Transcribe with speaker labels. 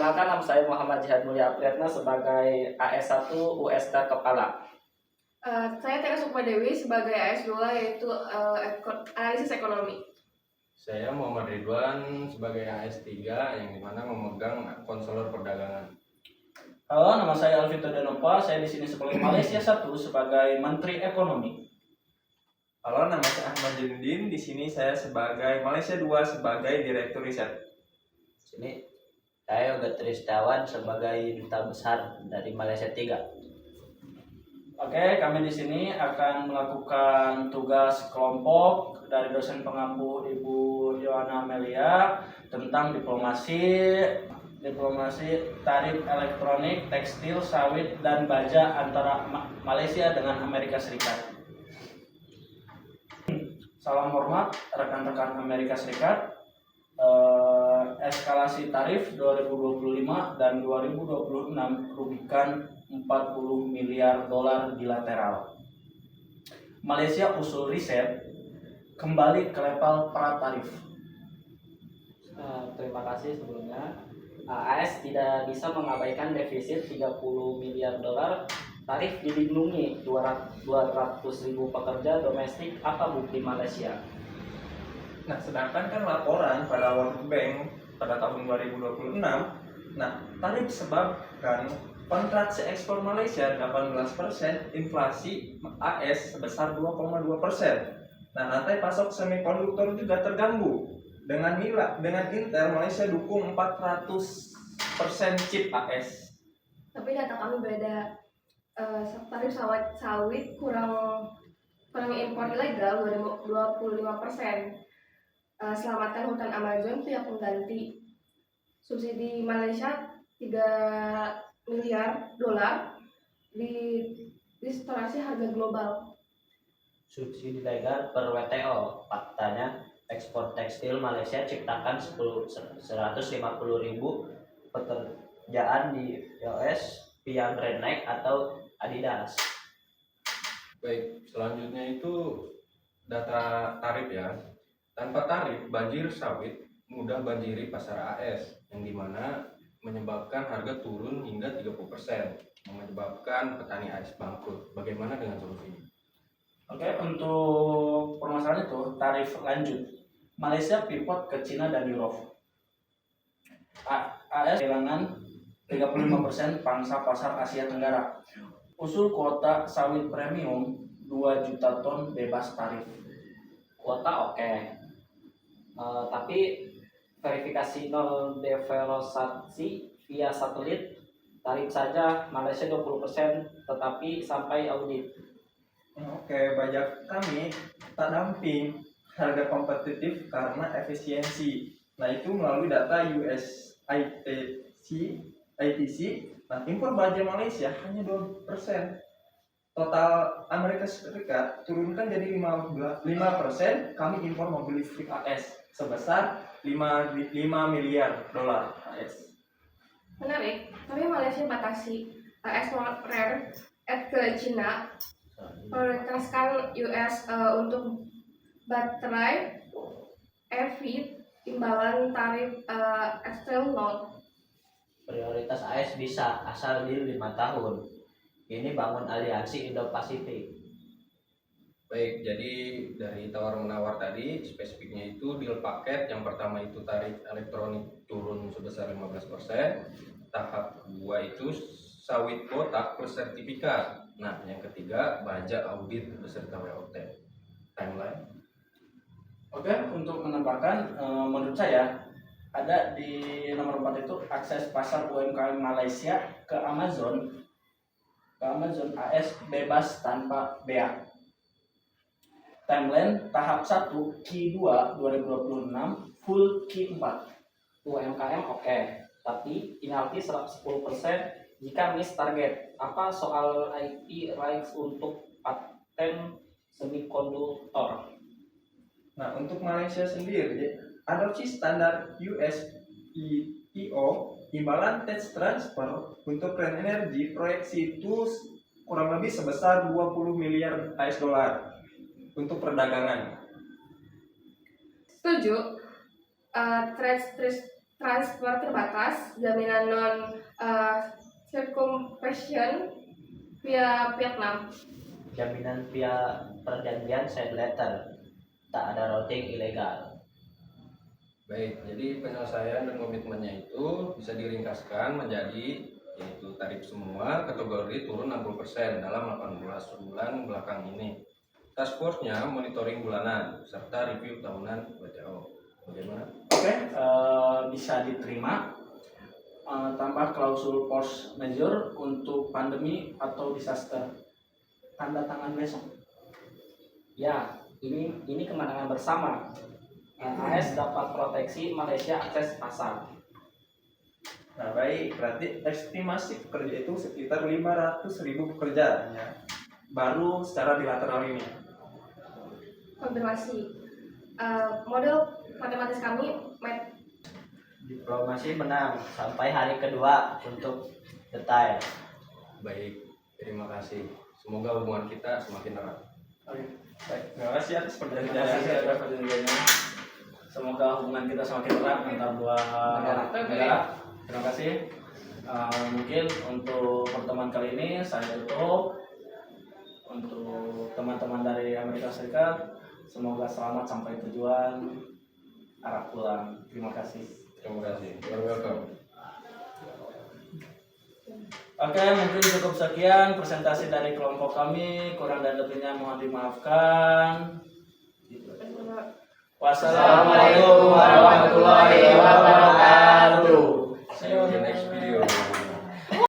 Speaker 1: Perkenalkan, nama saya Muhammad Jihad Mulia Apriyatna sebagai AS1 USK Kepala.
Speaker 2: Saya Tera Sukma Dewi sebagai AS2 yaitu analisis ekonomi.
Speaker 3: Saya Muhammad Ridwan sebagai AS3 yang dimana memegang konselor perdagangan.
Speaker 4: Halo, nama saya Alvito Danova. Saya di sini sebagai Malaysia 1 sebagai Menteri Ekonomi.
Speaker 5: Halo, nama saya Ahmad Jendin. Di sini saya sebagai Malaysia 2 sebagai Direktur Riset.
Speaker 6: Sini saya Yoga Tristawan sebagai Duta Besar dari Malaysia 3.
Speaker 4: Oke, kami di sini akan melakukan tugas kelompok dari dosen pengampu Ibu Yohana Amelia tentang diplomasi tarif elektronik, tekstil, sawit, dan baja antara Malaysia dengan Amerika Serikat. Salam hormat rekan-rekan Amerika Serikat. Eskalasi tarif 2025 dan 2026 merugikan 40 miliar dolar bilateral. Malaysia usul riset kembali ke level pratarif.
Speaker 1: Terima kasih sebelumnya. AS tidak bisa mengabaikan defisit 30 miliar dolar. Tarif dilindungi 200.000 pekerja domestik. Apa bukti Malaysia?
Speaker 5: Nah, sedangkan kan laporan pada World Bank pada tahun 2026, tarif disebabkan kontraksi ekspor Malaysia 18%, inflasi AS sebesar 2,2%. Rantai pasok semikonduktor juga terganggu. Dengan Intel, Malaysia dukung 400% chip AS.
Speaker 2: Tapi data kami beda. Tarif sawit kurang impor ilegal 25%. Selamatkan hutan Amazon pihak pengganti. Subsidi Malaysia 3 miliar dolar distorasi harga global.
Speaker 6: Subsidi legal per WTO. Faktanya ekspor tekstil Malaysia ciptakan 150.000 pekerjaan di US via brand Nike atau Adidas.
Speaker 3: Baik, selanjutnya itu data tarif ya. Tanpa tarif, banjir sawit mudah banjiri pasar AS, yang dimana menyebabkan harga turun hingga 30%, menyebabkan petani AS bangkrut. Bagaimana dengan solusinya?
Speaker 4: Oke, untuk permasalahan itu tarif lanjut. Malaysia pivot ke Cina dan Eropa. AS kehilangan 35% pangsa pasar Asia Tenggara. Usul kuota sawit premium 2 juta ton bebas tarif.
Speaker 1: Kuota oke. Tapi verifikasi nol deforestasi via satelit tarif saja Malaysia 20%, tetapi sampai audit.
Speaker 5: Oke, bajak kami tak damping, harga kompetitif karena efisiensi. Itu melalui data US ITC, impor baja Malaysia hanya 2%. Total Amerika Serikat turunkan jadi 5%, kami impor mobil listrik AS sebesar 5 miliar dolar AS.
Speaker 2: Menarik, tapi Malaysia batasi AS rare ke Cina, prioritaskan US untuk baterai EV, imbalan tarif eksternal nol.
Speaker 6: Prioritas AS bisa asal di 5 tahun. Ini bangun aliansi Indo-Pasifik.
Speaker 3: Baik, jadi dari tawar-menawar tadi, spesifiknya itu deal paket. Yang pertama itu tarif elektronik turun sebesar 15%. Tahap 2 itu sawit kotak plus sertifikat. Yang ketiga baja audit beserta WOT. Timeline.
Speaker 4: Oke, untuk menambahkan, menurut saya ada di nomor 4 itu akses pasar UMKM Malaysia ke Amazon AS bebas tanpa bea. Timeline tahap 1 Q2 2026 full Q4.
Speaker 1: UMKM oke, tapi penalti 10% jika miss target. Apa soal IP rights untuk paten semikonduktor?
Speaker 5: Untuk Malaysia sendiri, adopsi standar US ITO, imbalan tech transfer untuk clean energy proyeksi itu kurang lebih sebesar 20 miliar AS dolar untuk perdagangan.
Speaker 2: Setuju. transfer terbatas, jaminan non circumvention via Vietnam.
Speaker 6: Jaminan via perjanjian side letter, tak ada routing ilegal.
Speaker 3: Baik, jadi penyelesaian dan komitmennya itu bisa diringkaskan menjadi yaitu tarif semua kategori turun 60% dalam 18 bulan belakang ini. Task force-nya monitoring bulanan serta review tahunan WTO. Bagaimana?
Speaker 4: Oke, bisa diterima. Tambah klausul force majeure untuk pandemi atau disaster. Tanda tangan besok.
Speaker 1: Ya, ini kemenangan bersama. AS dapat proteksi, Malaysia akses pasar.
Speaker 5: Nah baik, berarti estimasi pekerja itu sekitar 500.000 pekerja ya, baru secara bilateral ini.
Speaker 2: Konfirmasi. Model matematis kami
Speaker 6: Diplomasi menang sampai hari kedua untuk detail.
Speaker 3: Baik, terima kasih. Semoga hubungan kita semakin erat.
Speaker 4: Oke, baik.
Speaker 5: Terima kasih atas
Speaker 4: Terima kasih
Speaker 5: perjanjiannya.
Speaker 4: atas perjanjiannya. Semoga hubungan kita semakin erat antar dua negara. Terima kasih. Mungkin untuk pertemuan kali ini saya tutup. Untuk teman-teman dari Amerika Serikat, semoga selamat sampai tujuan arah pulang. Terima kasih.
Speaker 3: Terima kasih. You're welcome.
Speaker 4: Oke, mungkin cukup sekian presentasi dari kelompok kami. Kurang dan lebihnya mohon dimaafkan. Wassalamualaikum warahmatullahi